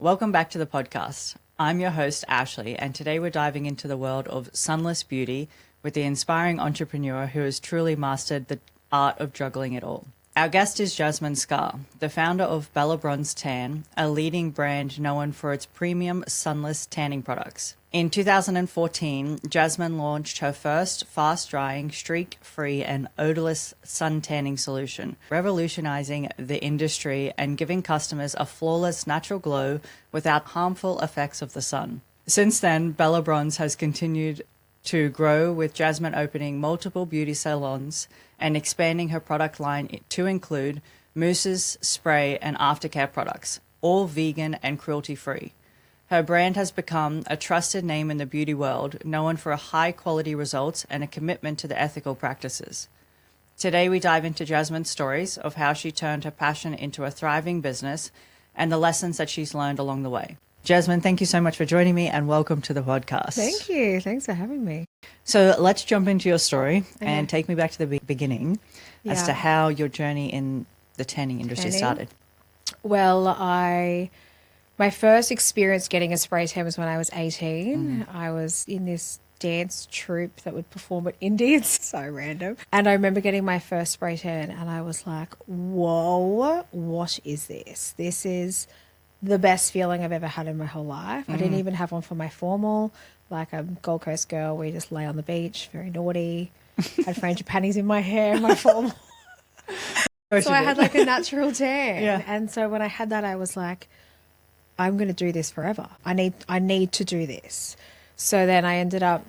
Welcome back to the podcast. I'm your host, Ashley, and today we're diving into the world of sunless beauty with the inspiring entrepreneur who has truly mastered the art of juggling it all. Our guest is Jazmine Scar, the founder of Bella Bronze Tan, a leading brand known for its premium sunless tanning products. In 2014, Jazmine launched her first fast-drying, streak-free and odorless sun tanning solution, revolutionizing the industry and giving customers a flawless natural glow without harmful effects of the sun. Since then, Bella Bronze has continued to grow, with Jazmine opening multiple beauty salons and expanding her product line to include mousses, spray, and aftercare products, all vegan and cruelty-free. Her brand has become a trusted name in the beauty world, known for high-quality results and a commitment to the ethical practices. Today, we dive into Jazmine's stories of how she turned her passion into a thriving business and the lessons that she's learned along the way. Jazmine, thank you so much for joining me and welcome to the podcast. Thank you. Thanks for having me. So let's jump into your story and take me back to the beginning as to how your journey in the tanning industry started. Well, my first experience getting a spray tan was when I was 18. I was in this dance troupe that would perform at Indies. So random. And I remember getting my first spray tan and I was like, whoa, what is this? This is the best feeling I've ever had in my whole life. I didn't even have one for my formal, like a Gold Coast girl where you just lay on the beach, very naughty. Had frangipani's in my hair, my formal. So I had like a natural tan. Yeah. And so when I had that, I was like, I'm going to do this forever. I need to do this. So then I ended up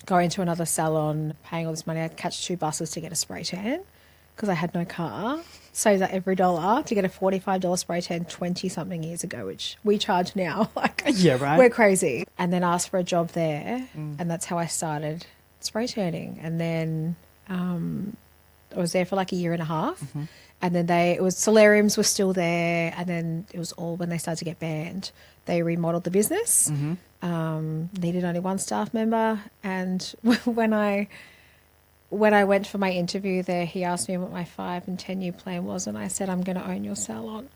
going to another salon, paying all this money. I'd catch 2 buses to get a spray tan because I had no car. Saved that every dollar to get a $45 spray tan 20-something years ago, which we charge now. Like, yeah, right. We're crazy. And then asked for a job there, and that's how I started spray tanning. And then I was there for like a year and a half. And then solariums were still there. And then it was all when they started to get banned. They remodeled the business, needed only 1 staff member. And when I went for my interview there, he asked me what my 5 and 10-year plan was. And I said, I'm going to own your salon.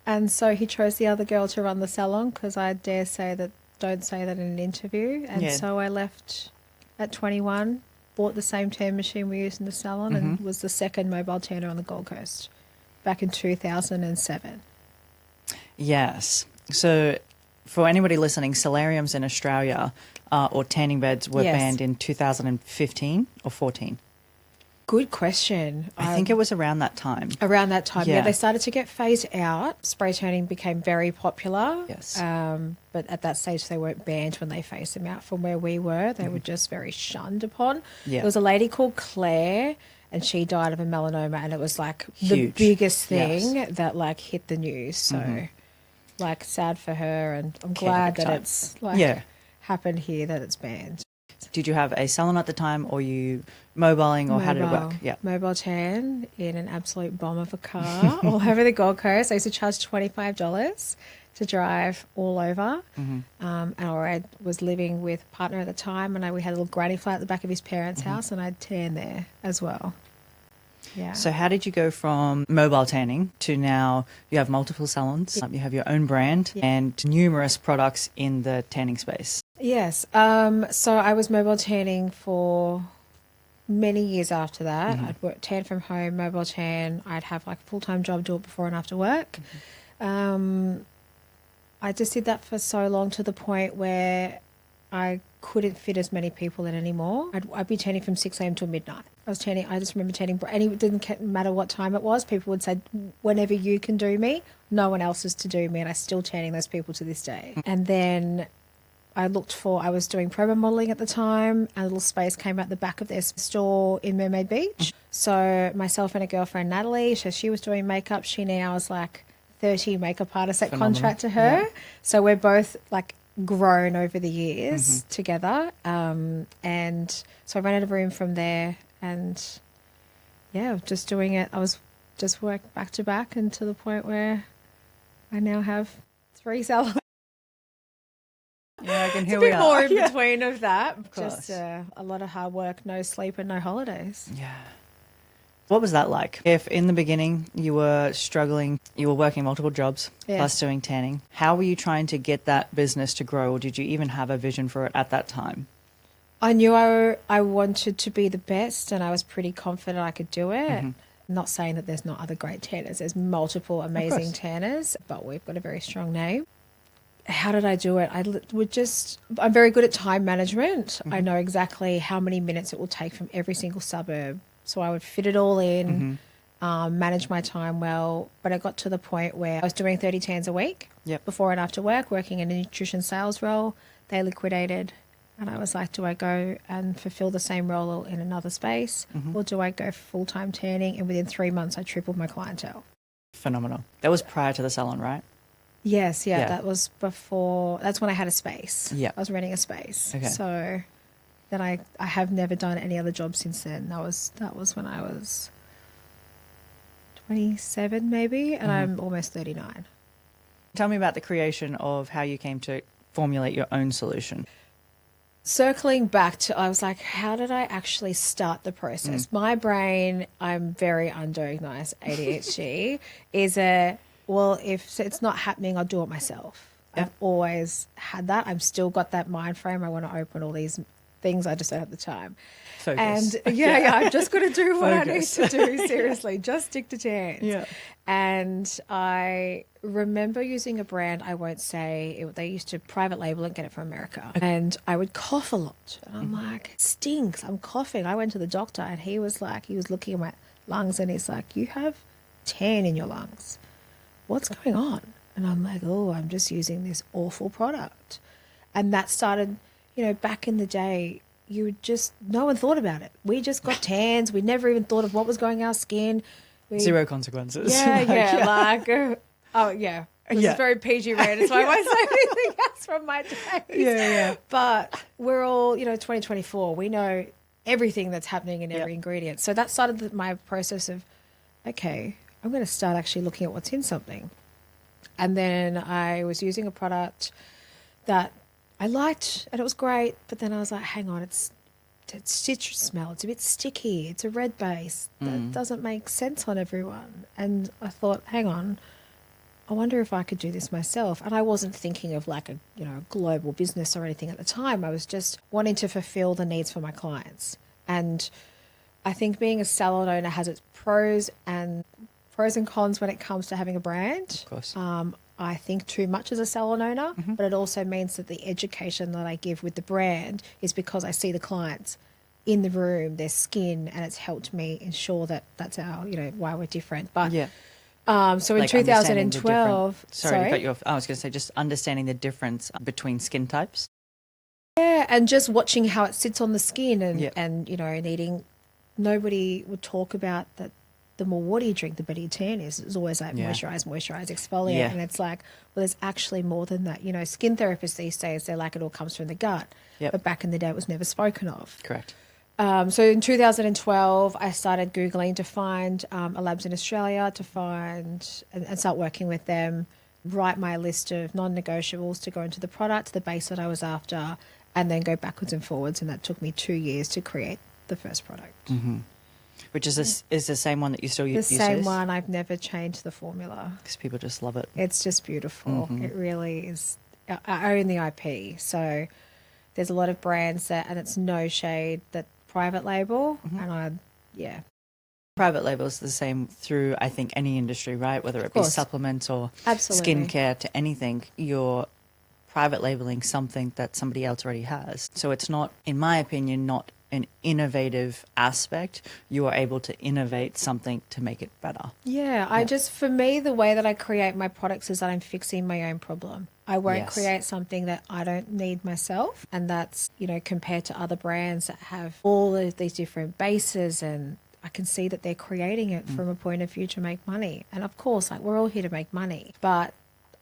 And so he chose the other girl to run the salon because I dare say that, don't say that in an interview. And so I left at 21, bought the same tan machine we used in the salon and was the second mobile tanner on the Gold Coast back in 2007. Yes. So for anybody listening, solariums in Australia or tanning beds were banned in 2015 or 14? Good question. I think it was around that time. Around that time, yeah. They started to get phased out. Spray tanning became very popular. Yes. But at that stage, they weren't banned when they phased them out from where we were. They were just very shunned upon. Yeah. There was a lady called Claire, and she died of a melanoma, and it was like the biggest thing that like hit the news. So like sad for her, and I'm glad that it's like happened here, that it's banned. Did you have a salon at the time, or you mobiling, or how did it work? Yeah, mobile tan in an absolute bomb of a car all over the Gold Coast. I used to charge $25 to drive all over. And I was living with a partner at the time, and we had a little granny flat at the back of his parents' house, and I'd tan there as well. Yeah. So how did you go from mobile tanning to now you have multiple salons, you have your own brand and numerous products in the tanning space? Yes. So I was mobile tanning for many years after that. I'd work tan from home, mobile tan. I'd have like a full-time job, do it before and after work. I just did that for so long to the point where I couldn't fit as many people in anymore. I'd be tanning from 6 a.m. till midnight. I just remember tanning, and it didn't matter what time it was. People would say, whenever you can do me, no one else is to do me. And I still tanning those people to this day. And then I was doing promo modelling at the time. A little space came out the back of their store in Mermaid Beach. So myself and a girlfriend, Natalie, so she was doing makeup. She now is like 30 makeup artists at contract to her. Yeah. So we're both like grown over the years together. And so I rented a room from there, and just doing it. I was just worked back to back, and to the point where I now have 3 salons. Yeah, I can hear a bit more in between of that. Just a lot of hard work, no sleep and no holidays. Yeah. What was that like? If in the beginning you were struggling, you were working multiple jobs plus doing tanning, how were you trying to get that business to grow, or did you even have a vision for it at that time? I knew I wanted to be the best, and I was pretty confident I could do it. I'm not saying that there's not other great tanners. There's multiple amazing tanners, but we've got a very strong name. How did I do it? I'm very good at time management. I know exactly how many minutes it will take from every single suburb. So I would fit it all in, manage my time well. But I got to the point where I was doing 30 tans a week before and after work, working in a nutrition sales role. They liquidated. And I was like, do I go and fulfill the same role in another space, or do I go full-time tanning? And within 3 months, I tripled my clientele. Phenomenal. That was prior to the salon, right? Yes, that was before. That's when I had a space. Yeah, I was renting a space. Okay. So then I have never done any other job since then. That was when I was 27 maybe, and I'm almost 39. Tell me about the creation of how you came to formulate your own solution. Circling back to, I was like, how did I actually start the process? My brain, I'm very undiagnosed ADHD, if it's not happening, I'll do it myself. I've always had that. I've still got that mind frame. I want to open all these things. I just don't have the time. Focus. And I'm just going to do what I need to do. Seriously, just stick to tans. Yeah. And I remember using a brand, I won't say, they used to private label and get it from America. And I would cough a lot. And I'm like, it stinks. I'm coughing. I went to the doctor and he was looking at my lungs and he's like, you have tan in your lungs. What's going on? And I'm like, I'm just using this awful product. And that started, back in the day, no one thought about it. We just got tans. We never even thought of what was going on our skin. Zero consequences. This is very PG rated, so I won't say anything else from my days. But we're all, 2024. We know everything that's happening in every ingredient. So that started my process of, okay, I'm going to start actually looking at what's in something. And then I was using a product that I liked and it was great, but then I was like, hang on, it's citrus smell. It's a bit sticky. It's a red base. That doesn't make sense on everyone. And I thought, hang on, I wonder if I could do this myself. And I wasn't thinking of like a global business or anything at the time. I was just wanting to fulfill the needs for my clients. And I think being a salon owner has its pros and cons when it comes to having a brand. Of course. I think too much as a salon owner, but it also means that the education that I give with the brand is because I see the clients in the room, their skin, and it's helped me ensure that that's why we're different. But so in 2012, sorry to cut you off. I was going to say just understanding the difference between skin types. Yeah, and just watching how it sits on the skin and needing. Nobody would talk about that. The more water you drink, the better your tan is. It's always like moisturise, exfoliate. And it's like, well, there's actually more than that. Skin therapists these days, they're like it all comes from the gut. But back in the day, it was never spoken of. Correct. So in 2012, I started Googling to find labs in Australia, to find and start working with them, write my list of non-negotiables to go into the product, the base that I was after, and then go backwards and forwards. And that took me 2 years to create the first product. Mm-hmm. Which is the same one that you still use? The same one. I've never changed the formula. Because people just love it. It's just beautiful. It really is. I own the IP. So there's a lot of brands and it's no shade, that private label. And Private label is the same through, I think, any industry, right? Whether it be supplements or skincare to anything, you're private labeling something that somebody else already has. So it's not, in my opinion, not an innovative aspect. You are able to innovate something to make it better. For me, the way that I create my products is that I'm fixing my own problem. I won't create something that I don't need myself. And that's, compared to other brands that have all of these different bases, and I can see that they're creating it from a point of view to make money. And of course, we're all here to make money, but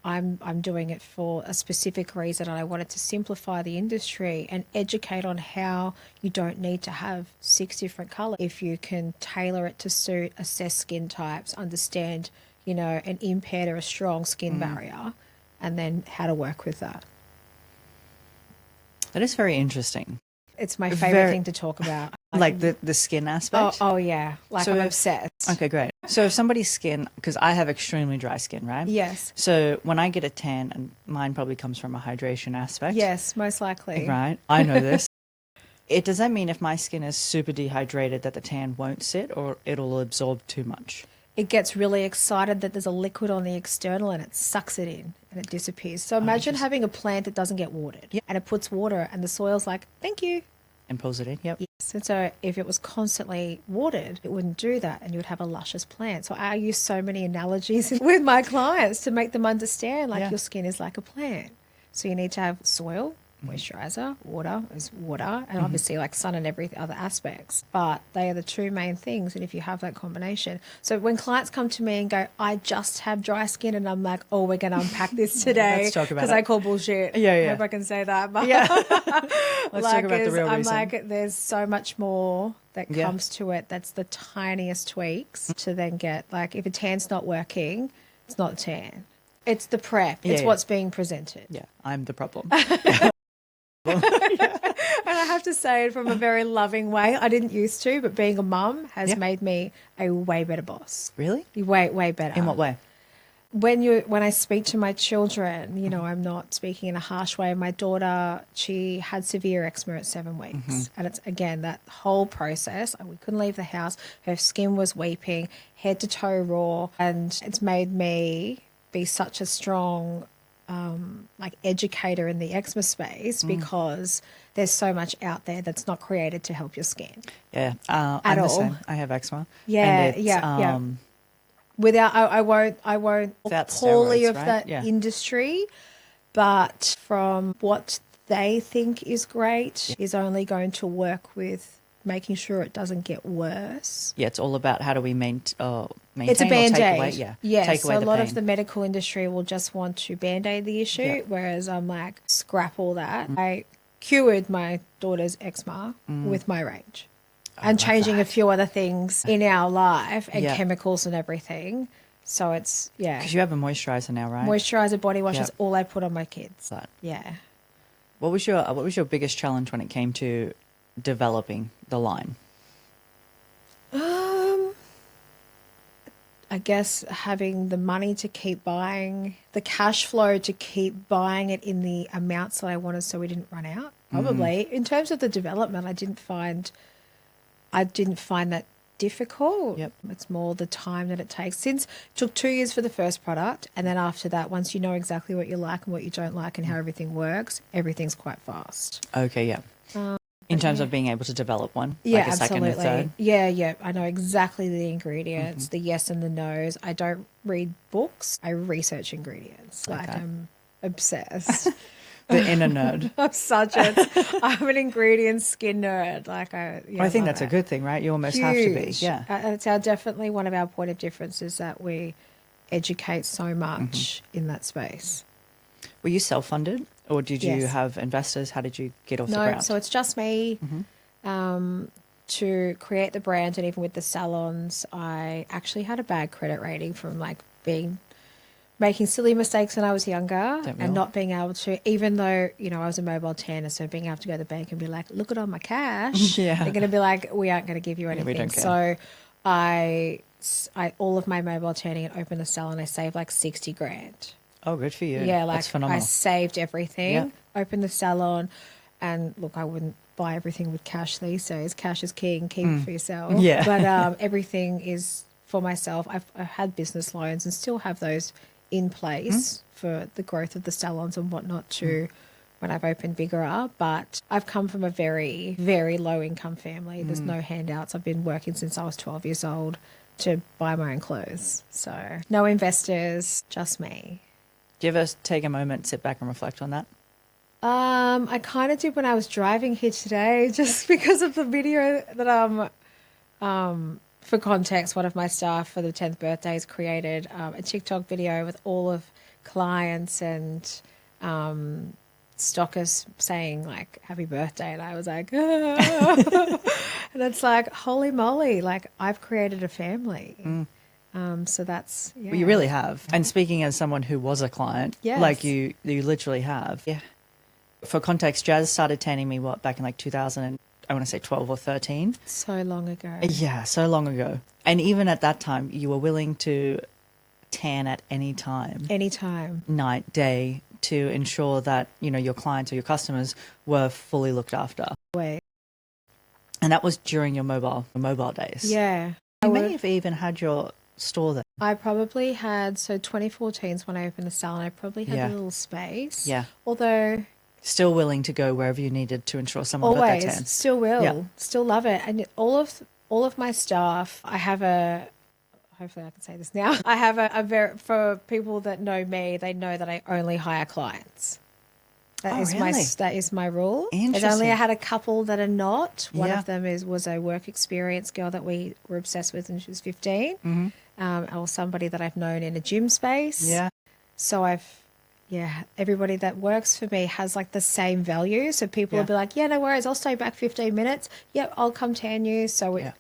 I'm doing it for a specific reason, and I wanted to simplify the industry and educate on how you don't need to have 6 different colours. If you can tailor it to suit, assess skin types, understand, an impaired or a strong skin barrier, and then how to work with that. That is very interesting. It's my favourite thing to talk about. Like the skin Oh, aspect? oh yeah. Like So I'm if- obsessed. Okay, great. So if somebody's skin, because I have extremely dry skin, right? Yes. So when I get a tan, and mine probably comes from a hydration aspect. Yes, most likely. Right. I know this. Does that mean if my skin is super dehydrated that the tan won't sit or it'll absorb too much? It gets really excited that there's a liquid on the external and it sucks it in and it disappears. So imagine having a plant that doesn't get watered and it puts water and the soil's like, thank you. And pulls it in? Yep. Yes. And so if it was constantly watered, it wouldn't do that and you would have a luscious plant. So I use so many analogies with my clients to make them understand like your skin is like a plant. So you need to have soil, moisturizer, water is water, and obviously like sun and every other aspects. But they are the two main things. And if you have that combination. So when clients come to me and go, I just have dry skin, and I'm like, oh, we're going to unpack this today. Let's talk about because it. I call bullshit. Yeah, yeah. I hope I can say that. But Yeah. Let's talk about the real I'm reason. like, there's so much more that comes to it. That's the tiniest tweaks to then get, like, if a tan's not working, it's not a tan. It's the prep. It's what's being presented. Yeah, I'm the problem. And I have to say it from a very loving way. I didn't used to, but being a mum has made me a way better boss. Really? Way better. In what way? When I speak to my children, you know, I'm not speaking in a harsh way. My daughter, she had severe eczema at 7 weeks. And it's, again, that whole process. We couldn't leave the house. Her skin was weeping, head to toe raw. And it's made me be such a strong like educator in the eczema space because there's so much out there that's not created to help your skin. Yeah. At I'm the all. same. I have eczema. Yeah, And it's, yeah. Without, I won't Without poorly steroids, of right? that Yeah. industry, but from what they think is great is only going to work with making sure it doesn't get worse. Yeah, it's all about how do we maintain It's a or take Band-Aid. away, take Yes, away so a the lot pain. of the medical industry will just want to Band-Aid the issue, whereas I'm like, scrap all that. I cured my daughter's eczema with my range. And changing a few other things in our life and chemicals and everything. So it's, Because you have a moisturizer now, right? moisturizer, body wash Yep. is all I put on my kids. But Yeah. what was your biggest challenge when it came to developing the line? I guess having the money to keep buying, the cash flow to keep buying it in the amounts that I wanted so we didn't run out. Probably. In terms of the development, I didn't find that difficult. Yep. It's more the time that it takes. Since it took 2 years for the first product, and then after that, once you know exactly what you like and what you don't like and how everything works, everything's quite fast. Okay, yeah. In terms of being able to develop one, Yeah, like a second or absolutely. third. Yeah. I know exactly the ingredients, the yes and the no's. I don't read books. I research ingredients. Like Okay. I'm obsessed. The inner nerd. I'm an ingredient skin nerd. Like I think love that's a it. good thing, right? You almost have to be. Huge. Yeah. It's definitely one of our point of difference is that we educate so much in that space. Were you self-funded or did you Yes. have investors? How did you get off the No, ground? so it's just me to create the brand, and even with the salons, I actually had a bad credit rating from like making silly mistakes when I was younger Don't we all? and not being able to, even though, you know, I was a mobile tanner, so being able to go to the bank and be like, look at all my cash. Yeah. They're going to be like, we aren't going to give you we anything. don't care. So I all of my mobile tanning and opened the salon, I saved like 60 grand. Oh, good for you. Yeah, like That's phenomenal. I saved everything, Yeah. opened the salon, and look, I wouldn't buy everything with cash these days. Cash is king, keep it for yourself. Yeah. But everything is for myself. I've had business loans and still have those in place for the growth of the salons and whatnot too when I've opened bigger up. But I've come from a very, very low income family. There's no handouts. I've been working since I was 12 years old to buy my own clothes. So no investors, just me. Do you ever take a moment, sit back and reflect on that? I kind of did when I was driving here today, just because of the video that for context, one of my staff for the 10th birthday has created a TikTok video with all of clients and stockers saying like happy birthday, and I was like and it's like holy moly, like I've created a family. So that's Well, you really have. And speaking as someone who was a client, Yes. like you literally have. Yeah. For context, Jazz started tanning me back in like 2000. And I want to say 12 or 13. So long ago. Yeah, so long ago. And even at that time, you were willing to tan at any time, Anytime. night, day, to ensure that, you know, your clients or your customers were fully looked after. Wait. And that was during your mobile days. Yeah. You may have even had your store there. I probably had, so 2014 is when I opened the salon. I probably had Yeah. a little space. Yeah. Although Still willing to go wherever you needed to ensure someone got their tan. always, still will, Yeah. still love it. And all of my staff, I have a, hopefully I can say this now. I have a very, for people that know me, they know that I only hire clients. That is really? that is my rule. It's Interesting. only I had a couple that are not. One Yeah. of them was a work experience girl that we were obsessed with, and she was 15. Or somebody that I've known in a gym space. Yeah. So everybody that works for me has like the same value. So people Yeah. will be like, yeah, no worries, I'll stay back 15 minutes. Yep, I'll come tan you. So Yeah.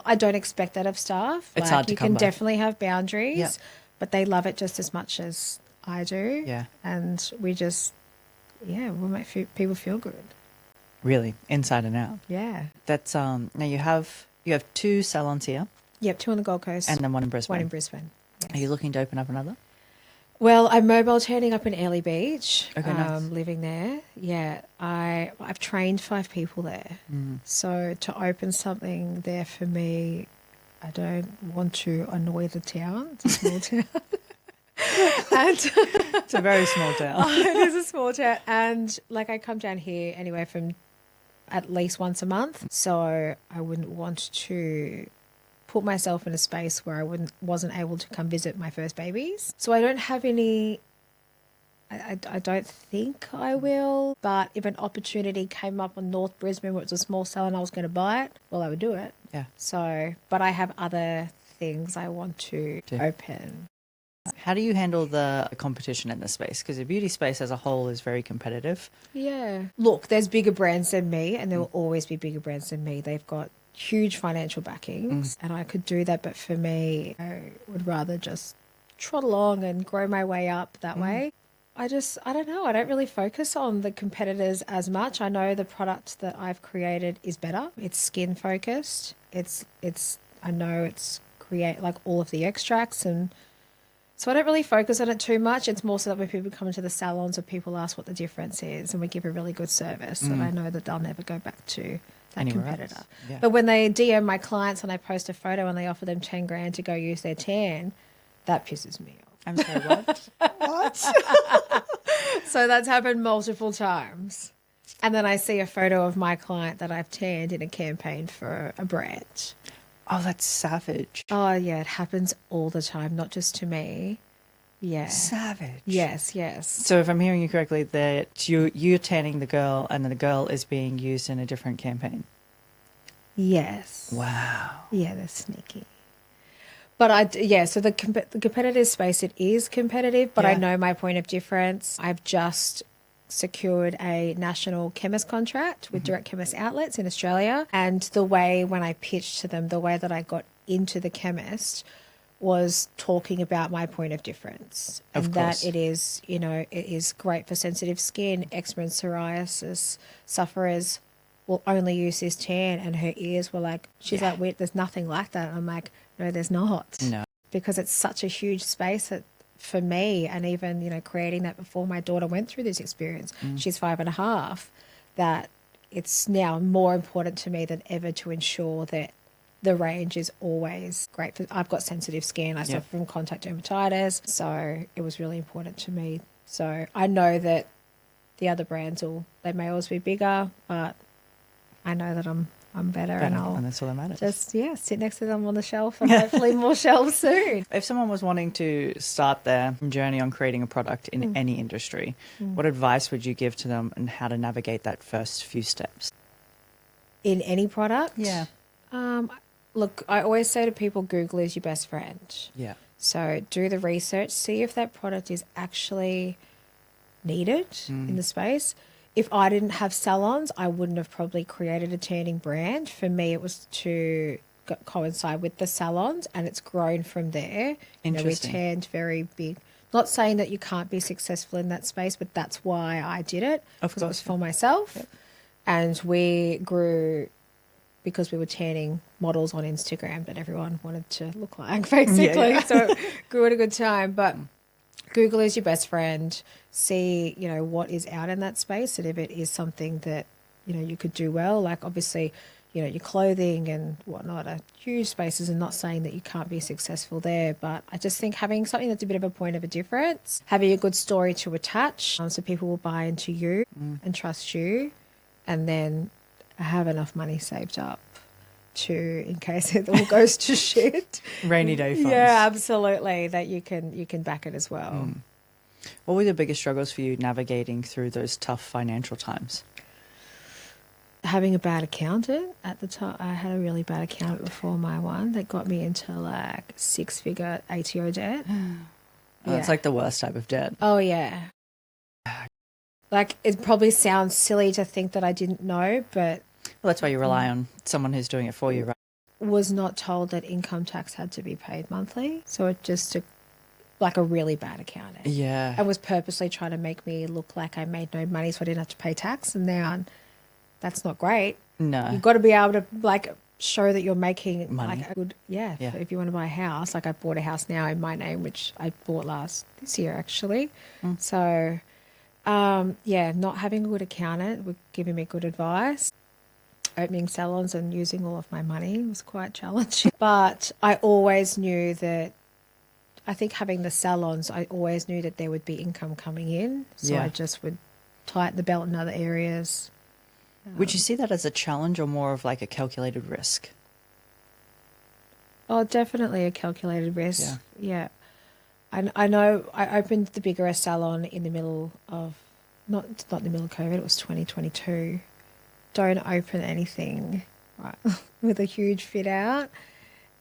I don't expect that of staff. It's hard to you come can by. definitely have boundaries, Yeah. but they love it just as much as I do. Yeah. And we just, we'll make people feel good. Really, inside and out. Yeah. That's now you have 2 salons here Yep, 2 on the Gold Coast. and then one in Brisbane. one in Brisbane. Yes. Are you looking to open up another? Well, I'm mobile tanning up in Airlie Beach. Okay, nice. Living there. Yeah, I've trained 5 people there. So to open something there for me, I don't want to annoy the town. It's a small town. And It's a very small town. it is a small town. And like I come down here anywhere from at least once a month. So I wouldn't want to put myself in a space where I wasn't able to come visit my first babies. So I don't have any, I don't think I will, but if an opportunity came up on North Brisbane where it's a small salon, I was going to buy it, well, I would do it. Yeah. So, but I have other things I want to open. How do you handle the competition in the space? Because the beauty space as a whole is very competitive. Yeah. Look, there's bigger brands than me, and there will always be bigger brands than me. They've got huge financial backings, and I could do that, but for me, I would rather just trot along and grow my way up that way. I don't know. I don't really focus on the competitors as much. I know the product that I've created is better. It's skin focused. I know it's create like all of the extracts, and so I don't really focus on it too much. It's more so that when people come into the salons or people ask what the difference is, and we give a really good service, that I know that they'll never go back to that Anywhere competitor. else. Yeah. But when they DM my clients and I post a photo and they offer them 10 grand to go use their tan, that pisses me off. I'm sorry, what? What? So that's happened multiple times. And then I see a photo of my client that I've tanned in a campaign for a brand. Oh, that's savage. Oh, yeah, it happens all the time, not just to me. Yeah. Savage. Yes, yes. So if I'm hearing you correctly, that you're tanning the girl and then the girl is being used in a different campaign. Yes. Wow. Yeah, they're sneaky. But so the competitive space, it is competitive, but I Yeah. know my point of difference. I've just secured a national chemist contract with direct chemist outlets in Australia. And the way when I pitched to them, the way that I got into the chemist was talking about my point of difference. Of And course. that it is, it is great for sensitive skin, eczema and psoriasis sufferers will only use this tan. And her ears were like, she's like, wait, there's nothing like that. And I'm like, no, there's not. No. Because it's such a huge space that for me, and even, creating that before my daughter went through this experience, she's 5.5, that it's now more important to me than ever to ensure that the range is always great. I've got sensitive skin. I suffer from contact dermatitis. So it was really important to me. So I know that the other brands they may always be bigger, but I know that I'm better, and I'll and that's all that matters. just sit next to them on the shelf, and hopefully more shelves soon. If someone was wanting to start their journey on creating a product in any industry, what advice would you give to them on how to navigate that first few steps? In any product? Yeah. Look, I always say to people, Google is your best friend. Yeah. So do the research, see if that product is actually needed in the space. If I didn't have salons, I wouldn't have probably created a tanning brand. For me, it was to coincide with the salons, and it's grown from there. Interesting. We tanned very big. Not saying that you can't be successful in that space, but that's why I did it. Of Because it course. was for myself. Yep. And we grew because we were tanning models on Instagram that everyone wanted to look like, basically. Yeah. So grew at a good time. But Google is your best friend. See, what is out in that space, and if it is something that, you could do well, like obviously, your clothing and whatnot are huge spaces, and not saying that you can't be successful there. But I just think having something that's a bit of a point of a difference, having a good story to attach, so people will buy into you and trust you, and then have enough money saved up in case it all goes to shit. Rainy day funds. Yeah, absolutely. That you can back it as well. What were the biggest struggles for you navigating through those tough financial times? Having a bad accountant at the time. I had a really bad accountant before my one that got me into like 6-figure ATO debt. Oh, it's like the worst type of debt. Oh, yeah. Like, it probably sounds silly to think that I didn't know, but Well, that's why you rely on someone who's doing it for you, right? was not told that income tax had to be paid monthly. So it just took like a really bad accountant. Yeah. And was purposely trying to make me look like I made no money so I didn't have to pay tax. And now that's not great. No. You've got to be able to like show that you're making Money. like a good, yeah. Yeah. If you want to buy a house, like I bought a house now in my name, which I bought this year actually. So, not having a good accountant would giving me good advice. Opening salons and using all of my money was quite challenging. But I always knew that, I think having the salons, I always knew that there would be income coming in. So Yeah. I just would tighten the belt in other areas. Would you see that as a challenge or more of like a calculated risk? Oh, definitely a calculated risk. Yeah. I know I opened the bigger salon in the middle of, not in the middle of COVID, it was 2022. Don't open anything with a huge fit out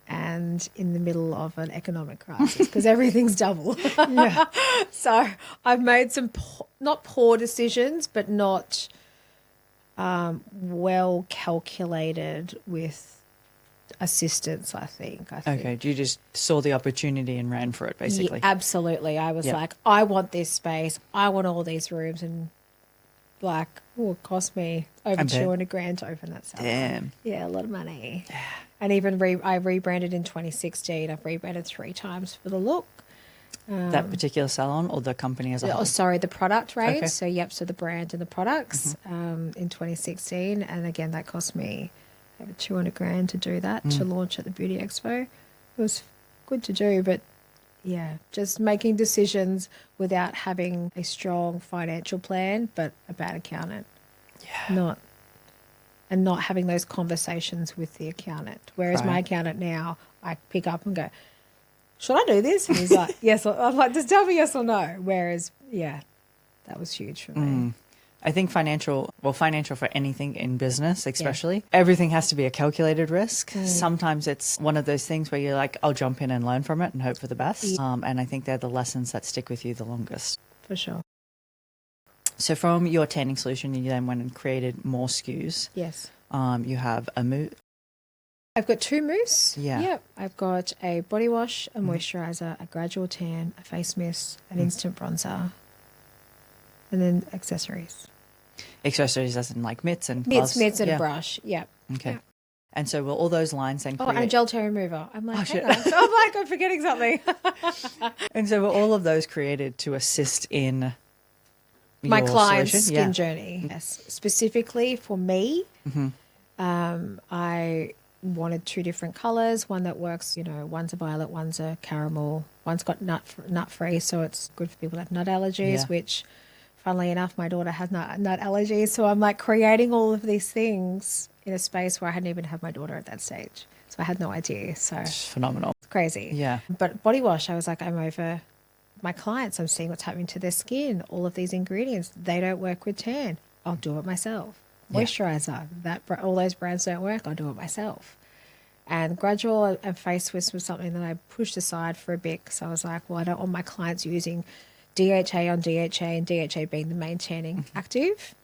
and in the middle of an economic crisis because everything's double. Yeah. So I've made some not poor decisions, but not well calculated with assistance, I think. Okay. You just saw the opportunity and ran for it, basically. Yeah, absolutely. I was Yeah. like, I want this space. I want all these rooms, and like, it cost me over $200,000 to open that salon. Damn. Yeah, a lot of money. Yeah. And even I rebranded in 2016. I've rebranded 3 times for the look. That particular salon or the company as a whole? Oh, sorry, the product range. Okay. So the brand and the products in 2016. And again, that cost me over $200,000 to do that, to launch at the Beauty Expo. It was good to do, but yeah, just making decisions without having a strong financial plan, but a bad accountant. Yeah. Not having those conversations with the accountant. Whereas my accountant now, I pick up and go, should I do this? And he's like, yes. I'm like, just tell me yes or no. Whereas, yeah, that was huge for me. I think financial for anything in business, especially, everything has to be a calculated risk. Sometimes it's one of those things where you're like, I'll jump in and learn from it and hope for the best. And I think they're the lessons that stick with you the longest. For sure. So from your tanning solution, you then went and created more SKUs. Yes. You have a mousse. I've got 2 mousse. Yeah. Yep. I've got a body wash, a moisturizer, a gradual tan, a face mist, an instant bronzer, and then accessories. Accessories as in like mitts and gloves. Mitts and a brush. Yep. Okay. Yeah. And so will all those lines then create... Oh, and a gel tear remover. I'm like, shit. hang on. I'm like, I'm forgetting something. And so were all of those created to assist in My your client's solution? skin journey. Yes. Specifically for me, I wanted 2 different colors. One that works, one's a violet, one's a caramel. One's got nut free, so it's good for people that have nut allergies, which, funnily enough, my daughter has nut allergies. So I'm like creating all of these things in a space where I hadn't even had my daughter at that stage. So I had no idea. So It's phenomenal. it's crazy. Yeah. But body wash, I was like, I'm over my clients. I'm seeing what's happening to their skin. All of these ingredients, they don't work with tan. I'll do it myself. Yeah. Moisturizer, all those brands don't work. I'll do it myself. And gradual and face mist was something that I pushed aside for a bit because I was like, well, I don't want my clients using DHA on DHA and DHA being the main tanning active.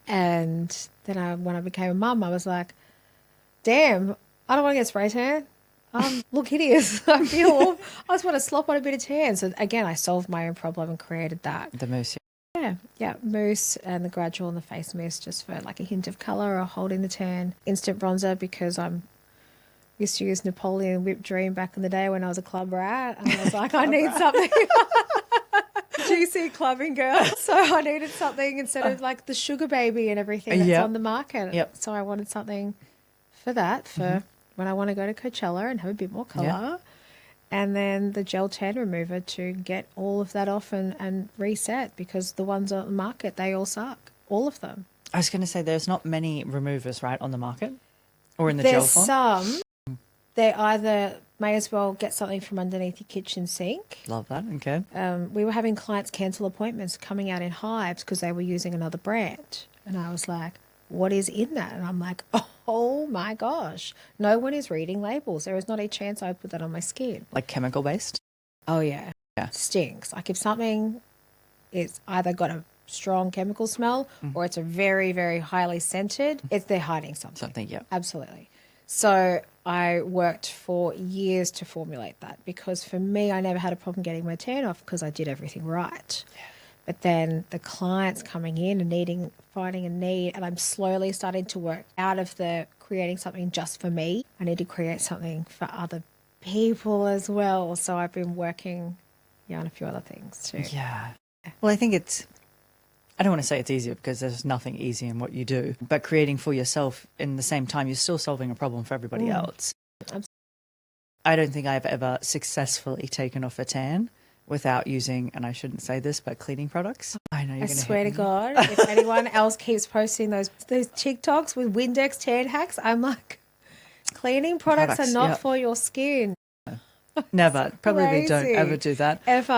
And then when I became a mum, I was like, damn, I don't want to get spray tan. Look hideous. I just want to slop on a bit of tan. So again, I solved my own problem and created that. The mousse. Yeah, mousse and the gradual and the face mist just for like a hint of colour or holding the tan. Instant bronzer because I'm used to use Napoleon Whipped Dream back in the day when I was a club rat. And I was like, I need something. GC clubbing girl. So I needed something instead of like the sugar baby and everything that's on the market. Yep. So I wanted something for that, for when I want to go to Coachella and have a bit more colour. Yeah. And then the gel tan remover to get all of that off and reset, because the ones on the market, they all suck. All of them. I was going to say there's not many removers, right, on the market or in the gel There's form? some. They either may as well get something from underneath your kitchen sink. Love that. Okay. We were having clients cancel appointments coming out in hives because they were using another brand. And I was like, what is in that? And I'm like, oh my gosh. No one is reading labels. There is not a chance I would put that on my skin. Like chemical based? Oh, yeah. Yeah. Stinks. Like if something is either got a strong chemical smell or it's a very, very highly scented, they're hiding something. Something, yeah. Absolutely. So I worked for years to formulate that, because for me, I never had a problem getting my tan off because I did everything right. Yeah. But then the clients coming in and finding a need, and I'm slowly starting to work out of the creating something just for me. I need to create something for other people as well. So I've been working on a few other things too. Yeah. Well, I think I don't want to say it's easier because there's nothing easy in what you do, but creating for yourself in the same time, you're still solving a problem for everybody else. Absolutely. I don't think I've ever successfully taken off a tan without using, and I shouldn't say this, but cleaning products. I know you're going to swear to God, if anyone else keeps posting those TikToks with Windex tan hacks, I'm like, cleaning products are not for your skin. Never. Probably don't ever do that. Ever.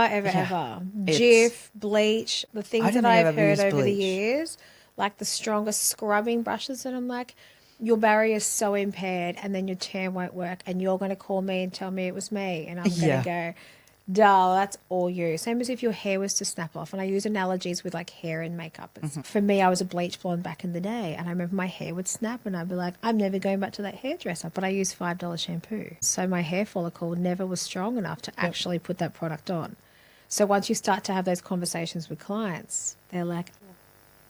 Jif, bleach, the things that I've heard over the years, like the strongest scrubbing brushes, and I'm like, your barrier is so impaired and then your tan won't work and you're going to call me and tell me it was me, and I'm going to go, dull, that's all you. Same as if your hair was to snap off. And I use analogies with like hair and makeup. For me, I was a bleach blonde back in the day, and I remember my hair would snap and I'd be like, I'm never going back to that hairdresser, but I use $5 shampoo. So my hair follicle never was strong enough to actually put that product on. So once you start to have those conversations with clients, they're like,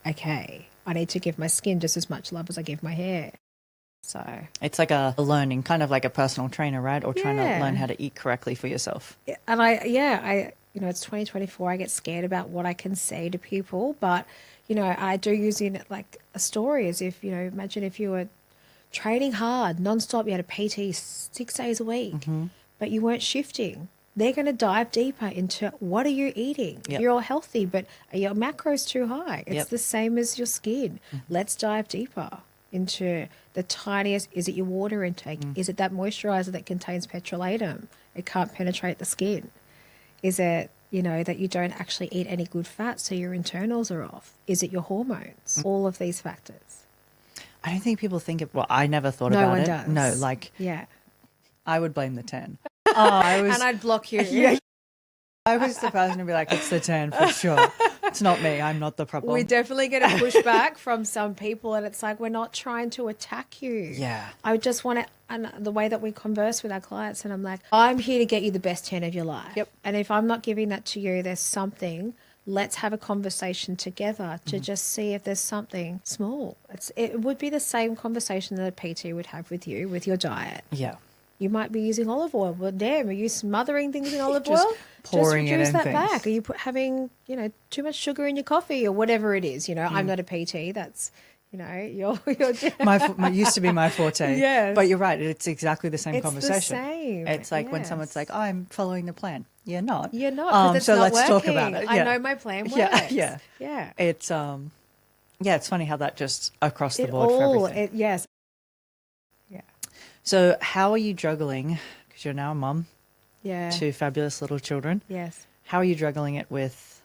okay, I need to give my skin just as much love as I give my hair. So it's like a learning, kind of like a personal trainer, right? Or trying to learn how to eat correctly for yourself. And I it's 2024. I get scared about what I can say to people, but I do use it like a story, as if imagine if you were training hard nonstop, you had a PT 6 days a week, but you weren't shifting. They're going to dive deeper into what are you eating. Yep. You're all healthy, but are your macros too high? It's the same as your skin. Let's dive deeper into the tiniest. Is it your water intake? Is it that moisturizer that contains petrolatum? It can't penetrate the skin. Is it, that you don't actually eat any good fat, so your internals are off? Is it your hormones? All of these factors. I don't think people think of, well, I never thought about it. Does. No, like, I would blame the tan. And I'd block you. Yeah. I was the person to be like, it's the tan for sure. It's not me. I'm not the problem. We definitely get a pushback from some people, and it's like, we're not trying to attack you. Yeah. I just want to, and the way that we converse with our clients, and I'm like, I'm here to get you the best tan of your life. Yep. And if I'm not giving that to you, there's something. Let's have a conversation together to just see if there's something small. It would be the same conversation that a PT would have with you with your diet. Yeah. You might be using olive oil. Well, damn, are you smothering things in olive oil? Pouring just reduce it in that things. back. Are you having, too much sugar in your coffee or whatever it is? I'm not a PT. That's, you're my used to be my forte. Yes. But you're right. It's exactly the same conversation. It's the same. It's like when someone's like, oh, I'm following the plan. You're not. You're not, because it's so not let's working. talk about it. I know my plan works. Yeah. It's it's funny how that just across the board for everything. Yes. So how are you juggling, because you're now a mum, Yeah. 2 fabulous little children. Yes. How are you juggling it with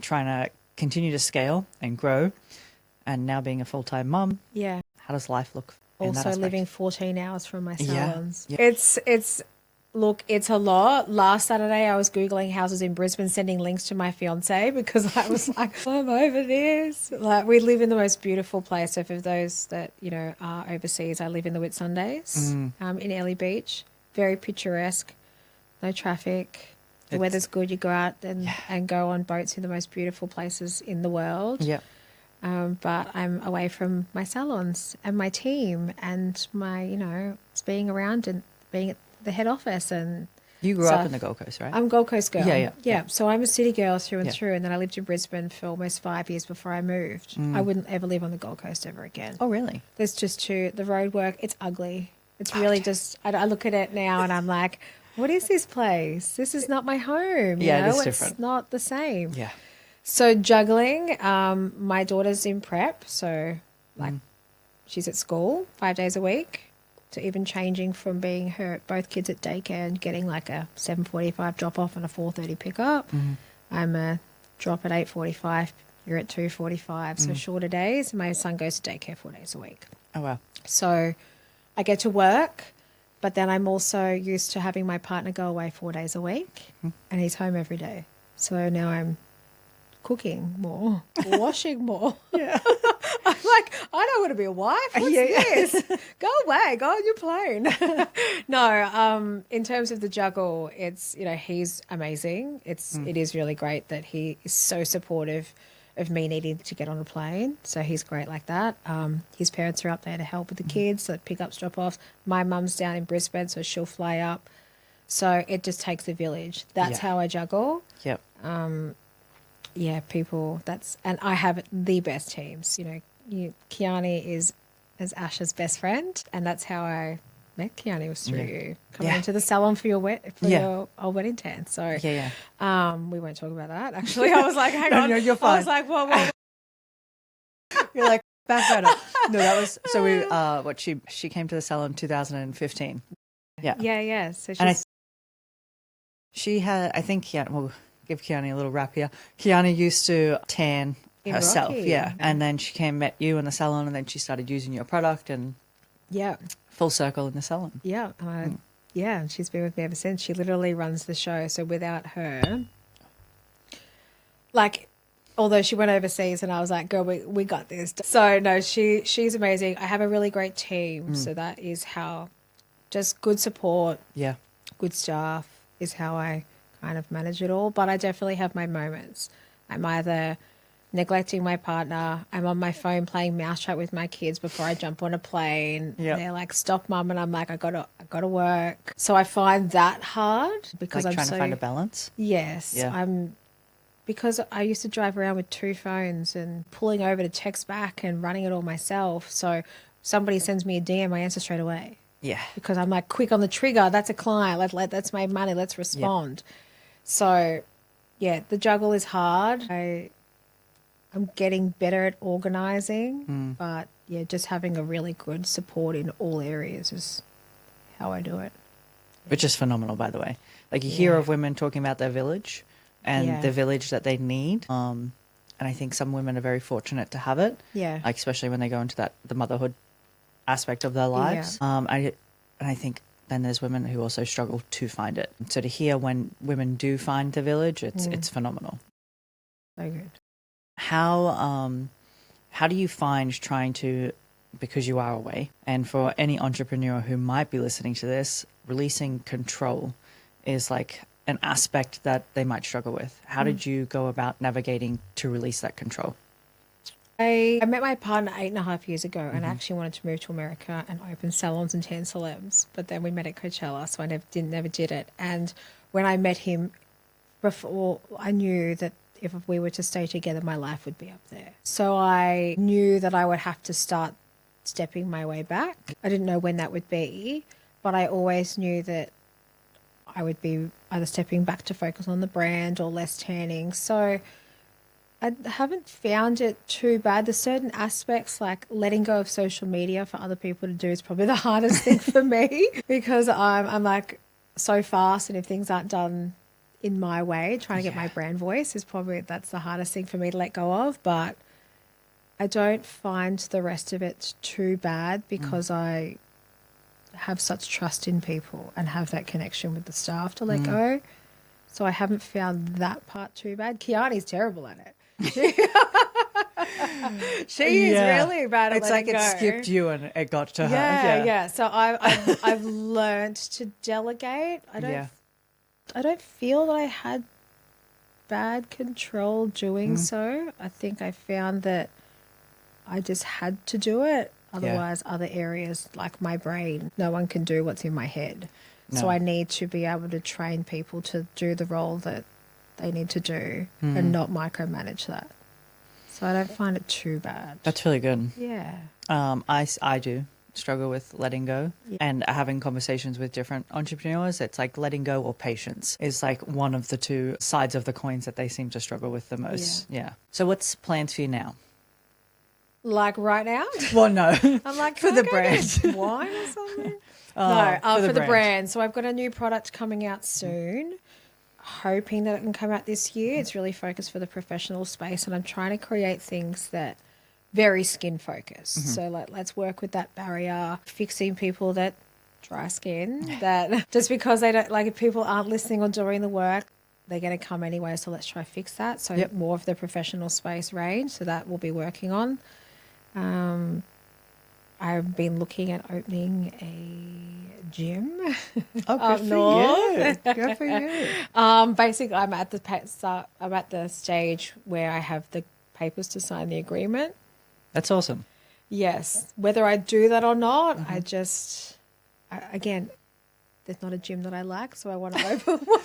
trying to continue to scale and grow, and now being a full-time mum? Yeah. How does life look in that Also aspect? living 14 hours from my Yeah. salons. Yeah. It's a lot. Last Saturday, I was Googling houses in Brisbane, sending links to my fiance because I was like, I'm over this. Like, we live in the most beautiful place. So for those that, are overseas, I live in the Whitsundays in Ellie Beach. Very picturesque, no traffic. The weather's good. You go out and go on boats in the most beautiful places in the world. Yeah. But I'm away from my salons and my team and my, being around and being at the head office. And You grew up in the Gold Coast, right? I'm a Gold Coast girl. Yeah. So I'm a city girl through and through. And then I lived in Brisbane for almost 5 years before I moved. I wouldn't ever live on the Gold Coast ever again. Oh, really? There's just the road work. It's ugly. It's really just, I look at it now and I'm like, what is this place? This is not my home. Yeah, it is different. It's not the same. Yeah. So juggling, my daughter's in prep. So she's at school 5 days a week. So even changing from being both kids at daycare and getting like a 7:45 drop off and a 4:30 pickup. I'm a drop at 8:45. You're at 2:45. So shorter days. My son goes to daycare 4 days a week. Oh, wow. So I get to work, but then I'm also used to having my partner go away 4 days a week and he's home every day. So now I'm cooking more, washing more. Yeah. I'm like, I don't want to be a wife. What's this? Go away. Go on your plane. No, in terms of the juggle, it's, he's amazing. It is really great that he is so supportive of me needing to get on a plane. So he's great like that. His parents are up there to help with the kids, so pick-ups, drop-offs. My mum's down in Brisbane, so she'll fly up. So it just takes a village. That's how I juggle. Yep. People, and I have the best teams. Kiani is Ash's best friend, and that's how I met Kiani, was through you coming into the salon for your your old wedding tan. So we won't talk about that. Actually, I was like, hang on, no, you're fine. I was like, whoa. You're like, back that up. No, that was so we. She came to the salon in 2015. Yeah. So she had, I think, we'll give Kiani a little wrap here. Kiani used to tan herself, Rocky. and then she met you in the salon, and then she started using your product, and full circle in the salon. And she's been with me ever since. She literally runs the show. So without her, although she went overseas, and I was like, girl, we got this. So no, she's amazing. I have a really great team. So that is how, just good support, good staff is how I kind of manage it all. But I definitely have my moments. I'm either neglecting my partner, I'm on my phone playing mousetrap with my kids before I jump on a plane. They're like, stop, mum, and I'm like, I gotta work. So I find that hard because I'm trying to find a balance. Yes. Because I used to drive around with 2 phones and pulling over to text back and running it all myself. So somebody sends me a DM, I answer straight away. Yeah. Because I'm like, quick on the trigger, that's a client, that's my money, let's respond. So the juggle is hard. I'm getting better at organising, but just having a really good support in all areas is how I do it. Which is phenomenal, by the way. Like you hear of women talking about their village and the village that they need. And I think some women are very fortunate to have it. Yeah. Like especially when they go into the motherhood aspect of their lives. And I think then there's women who also struggle to find it. So to hear when women do find the village, it's phenomenal. So good. How do you find trying to, because you are away, and for any entrepreneur who might be listening to this, releasing control is like an aspect that they might struggle with. How did you go about navigating to release that control? I met my partner 8.5 years ago and I actually wanted to move to America and open salons and tan celebs. But then we met at Coachella, so I never did it. And when I met him before, I knew that if we were to stay together, my life would be up there. So I knew that I would have to start stepping my way back. I didn't know when that would be, but I always knew that I would be either stepping back to focus on the brand or less tanning. So I haven't found it too bad. There's certain aspects like letting go of social media for other people to do is probably the hardest thing for me because I'm like so fast, and if things aren't done in my way, trying to get my brand voice is probably, that's the hardest thing for me to let go of. But I don't find the rest of it too bad because I have such trust in people and have that connection with the staff to let go. So I haven't found that part too bad. Kiani's terrible at it. She is really bad at it's letting like go. It skipped you and it got to her. Yeah. So I've learned to delegate. I don't feel that I had bad control doing so. I think I found that I just had to do it. Otherwise, other areas like my brain, no one can do what's in my head. No. So I need to be able to train people to do the role that they need to do and not micromanage that. So I don't find it too bad. That's really good. Yeah. I do struggle with letting go and having conversations with different entrepreneurs. It's like letting go or patience is like one of the two sides of the coins that they seem to struggle with the most. Yeah. So what's plans for you now? Like right now? Well, no. I'm like, for can the I go brand. get wine or something? No, for the brand. So I've got a new product coming out soon. Hoping that it can come out this year. It's really focused for the professional space, and I'm trying to create things that very skin focused. So like, let's work with that barrier, fixing people that dry skin, that just because they don't, like, if people aren't listening or doing the work, they're going to come anyway. So let's try fix that. So more of the professional space range. So that we'll be working on. I've been looking at opening a gym up north. Good for you. Basically, I'm at the stage where I have the papers to sign the agreement. That's awesome. Yes, whether I do that or not, again, there's not a gym that I like, so I want to open one.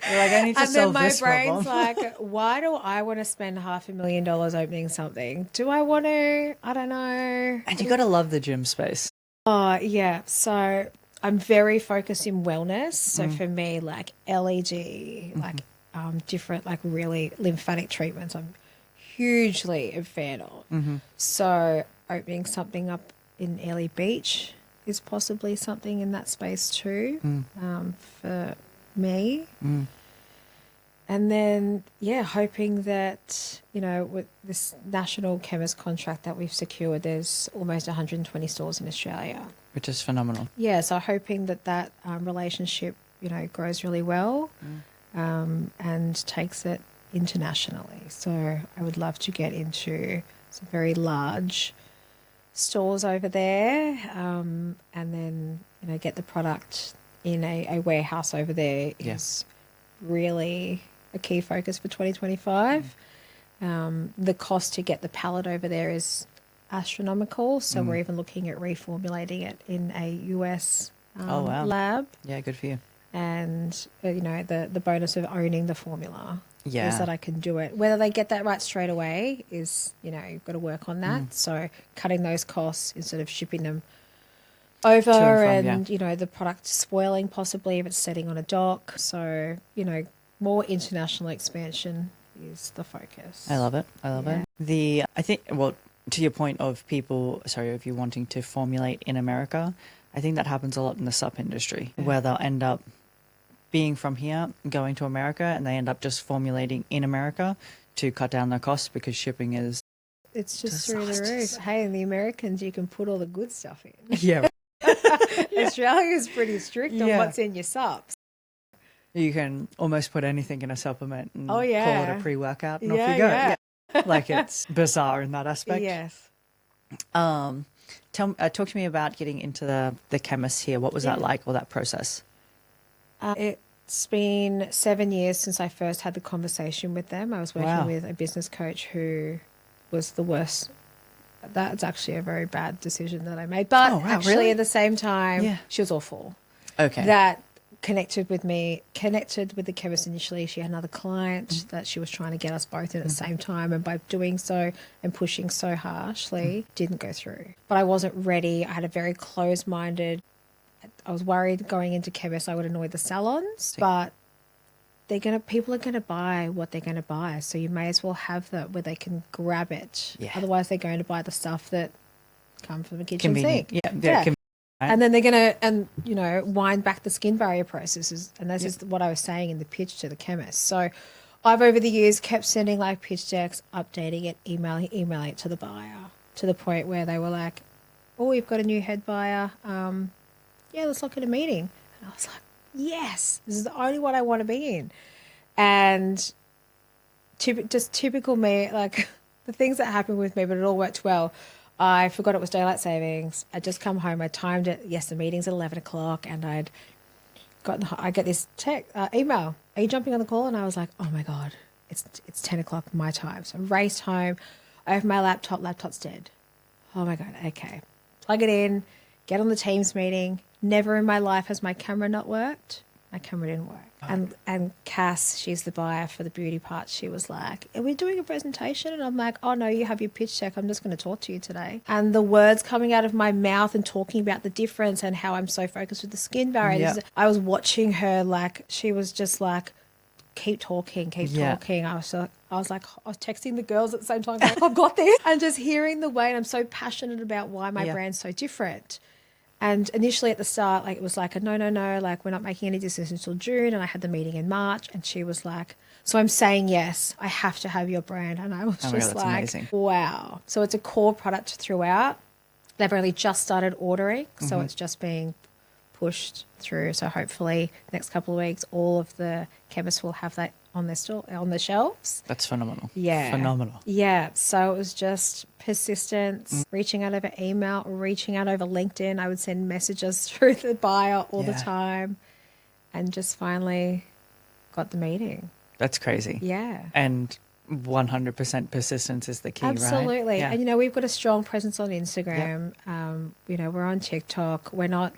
You're like, I need to And sell then my this brain's problem. like, why do I want to spend $500,000 opening something? Do I want to? I don't know. And you got to love the gym space. Oh, yeah. So I'm very focused in wellness. So for me, like LED, like different, like really lymphatic treatments, I'm hugely a fan of. So opening something up in Airlie Beach is possibly something in that space too, for me. And then, hoping that, with this national chemist contract that we've secured, there's almost 120 stores in Australia. Which is phenomenal. Yeah, so hoping that relationship, grows really well and takes it internationally. So I would love to get into some very large stores over there, and then get the product in a warehouse over there is really a key focus for 2025. The cost to get the pallet over there is astronomical, so we're even looking at reformulating it in a US lab. Yeah, good for you. And the bonus of owning the formula is Yeah. that I can do it. Whether they get that right straight away is, you've got to work on that. So cutting those costs instead of shipping them over and the product spoiling possibly if it's sitting on a dock. So, more international expansion is the focus. I love it. I love it. I think, well, to your point of if you're wanting to formulate in America, I think that happens a lot in the sup industry where they'll end up being from here, going to America, and they end up just formulating in America to cut down their costs because shipping is... It's just through the roof. Hey, in the Americans, you can put all the good stuff in. Yeah. Australia's pretty strict on what's in your sups. You can almost put anything in a supplement and call Oh, it yeah. a pre-workout and off you go. Yeah. Like it's bizarre in that aspect. Yes. Talk to me about getting into the chemist here. What was that like, or that process? It's been 7 years since I first had the conversation with them. I was working with a business coach who was the worst. That's actually a very bad decision that I made. But actually at the same time, she was awful. Okay. That connected with the chemist initially. She had another client that she was trying to get us both in at the same time. And by doing so and pushing so harshly, didn't go through. But I wasn't ready. I had a very closed-minded... I was worried going into chemists I would annoy the salons, but people are gonna buy what they're gonna buy, so you may as well have that where they can grab it. Yeah. Otherwise, they're going to buy the stuff that come from the kitchen sink. Yeah. And then they're gonna wind back the skin barrier processes, and this is what I was saying in the pitch to the chemist. So I've over the years kept sending like pitch decks, updating it, emailing it to the buyer, to the point where they were like, "Oh, we've got a new head buyer. Let's look at a meeting." And I was like, yes, this is the only one I want to be in. And just typical me, like the things that happened with me, but it all worked well. I forgot it was daylight savings. I'd just come home. I timed it. Yes, the meeting's at 11 o'clock, and I'd I get this email. Are you jumping on the call? And I was like, oh my God, it's 10 o'clock my time. So I raced home. I have my laptop's dead. Oh my God, okay. Plug it in, get on the Teams meeting. Never in my life has my camera not worked. My camera didn't work. Oh. And Cass, she's the buyer for the beauty part. She was like, are we doing a presentation? And I'm like, oh no, you have your pitch deck. I'm just going to talk to you today. And the words coming out of my mouth and talking about the difference and how I'm so focused with the skin barrier. Yep. I was watching her like, she was just like, keep talking. I was texting the girls at the same time, like, I've got this. And just hearing the way, and I'm so passionate about why my brand's so different. And initially at the start, like it was like, no, like we're not making any decisions until June. And I had the meeting in March and she was like, so I'm saying yes, I have to have your brand. And I was just like, amazing. Wow. So it's a core product throughout. They've only just started ordering. So it's just being pushed through. So hopefully next couple of weeks, all of the chemists will have that on their store, on the shelves. That's phenomenal. Yeah. Phenomenal. Yeah. So it was just persistence, reaching out over email, reaching out over LinkedIn. I would send messages through the buyer all the time and just finally got the meeting. That's crazy. Yeah. And 100% persistence is the key, Absolutely. right? Yeah. And, we've got a strong presence on Instagram. Yep. We're on TikTok. We're not...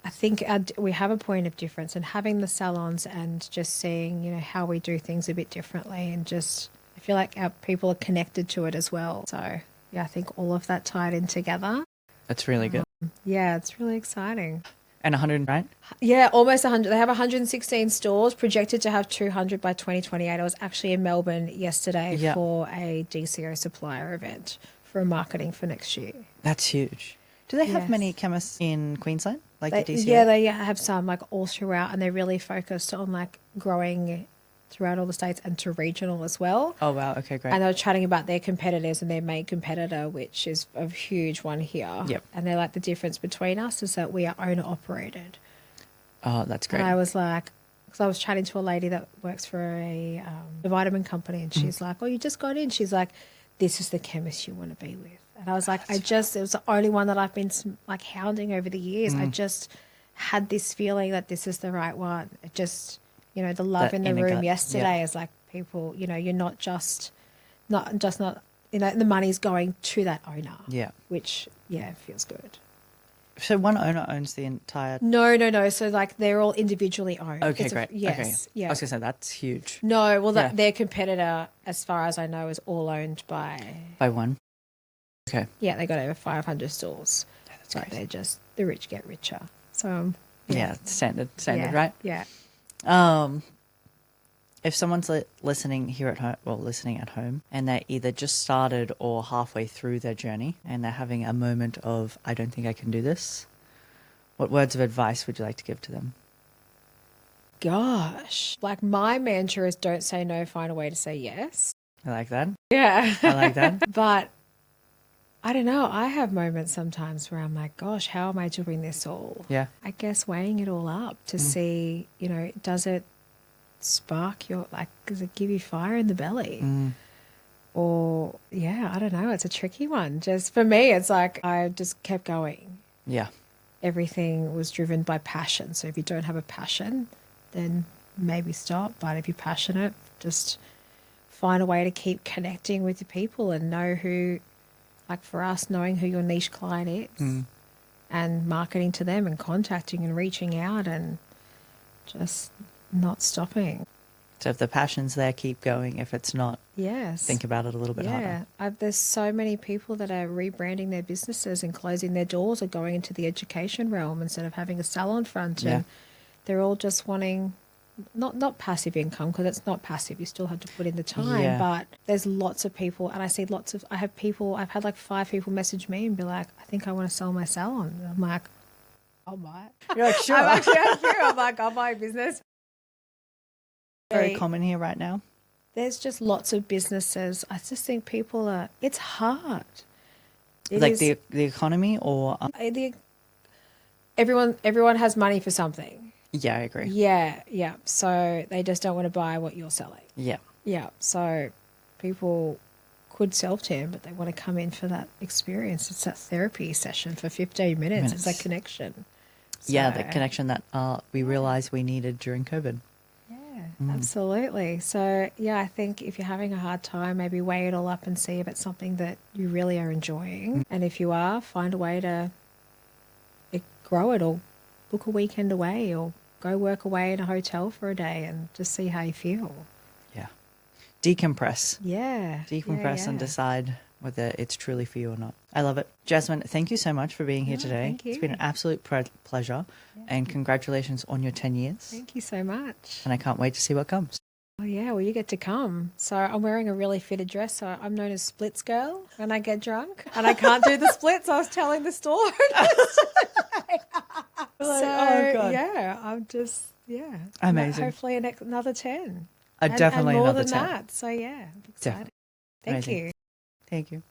I think we have a point of difference, and having the salons and just seeing, how we do things a bit differently, and just I feel like our people are connected to it as well. So yeah, I think all of that tied in together. That's really good. Yeah, it's really exciting. And 100, right? Yeah, almost 100. They have 116 stores, projected to have 200 by 2028. I was actually in Melbourne yesterday for a DCO supplier event for marketing for next year. That's huge. Do they have many chemists in Queensland? Like the DCO? Yeah, they have some like all throughout, and they're really focused on like growing throughout all the states and to regional as well. Oh, wow. Okay, great. And they were chatting about their competitors and their main competitor, which is a huge one here. Yep. And they're like, the difference between us is that we are owner operated. Oh, that's great. And I was like, because I was chatting to a lady that works for a vitamin company, and she's like, oh, you just got in. She's like, this is the chemist you want to be with. And I was like, it was the only one that I've been like hounding over the years. I just had this feeling that this is the right one. It just, the love in the room yesterday is like people, you're not, the money's going to that owner. Yeah. Which, feels good. So one owner owns the entire... No. So like they're all individually owned. Okay, great. Yes. Okay. Yeah. I was going to say, that's huge. No, well, their competitor, as far as I know, is all owned by... By one? Okay. Yeah, they got over 500 stores. Yeah, that's right. They're just, the rich get richer. So, standard, right? Yeah. If someone's listening at home, and they either just started or halfway through their journey, and they're having a moment of, I don't think I can do this, what words of advice would you like to give to them? Gosh. Like my mantra is don't say no, find a way to say yes. I like that. Yeah. I like that. But I don't know. I have moments sometimes where I'm like, gosh, how am I doing this all? Yeah. I guess weighing it all up to see, does it spark does it give you fire in the belly? Or, I don't know. It's a tricky one. Just for me, it's like I just kept going. Yeah. Everything was driven by passion. So if you don't have a passion, then maybe stop. But if you're passionate, just find a way to keep connecting with your people and know who... Like for us, knowing who your niche client is and marketing to them and contacting and reaching out and just not stopping. So if the passion's there, keep going. If it's not, think about it a little bit harder. There's so many people that are rebranding their businesses and closing their doors or going into the education realm instead of having a salon front. And they're all just wanting... Not passive income, because it's not passive. You still have to put in the time, but there's lots of people, and I see I've had like 5 people message me and be like, I think I want to sell my salon. And I'm like, I'll buy it. You're like, sure. I'm like, I'll buy a business. Very common here right now. There's just lots of businesses. I just think it's hard. The economy or... Everyone has money for something. Yeah, I agree. Yeah. So they just don't want to buy what you're selling. Yeah. Yeah. So people could self-tan, but they want to come in for that experience. It's that therapy session for 15 minutes. It's that connection. Yeah, So, the connection that we realized we needed during COVID. Yeah, absolutely. So, yeah, I think if you're having a hard time, maybe weigh it all up and see if it's something that you really are enjoying. And if you are, find a way to grow it, or book a weekend away, or go work away in a hotel for a day and just see how you feel. Yeah. Decompress. Yeah. Decompress and yeah. decide whether it's truly for you or not. I love it. Jazmine, thank you so much for being here No, today. thank It's you. been an absolute pleasure. And congratulations on your 10 years. Thank you so much. And I can't wait to see what comes. Oh, yeah, well, you get to come. So I'm wearing a really fitted dress. So I'm known as Splits Girl when I get drunk. And I can't do the splits. I was telling the store. Oh, God. Yeah, I'm just, Amazing. Hopefully another 10. Definitely and more another than 10. that. So, yeah, I'm excited. Definitely. Thank Amazing. you. Thank you.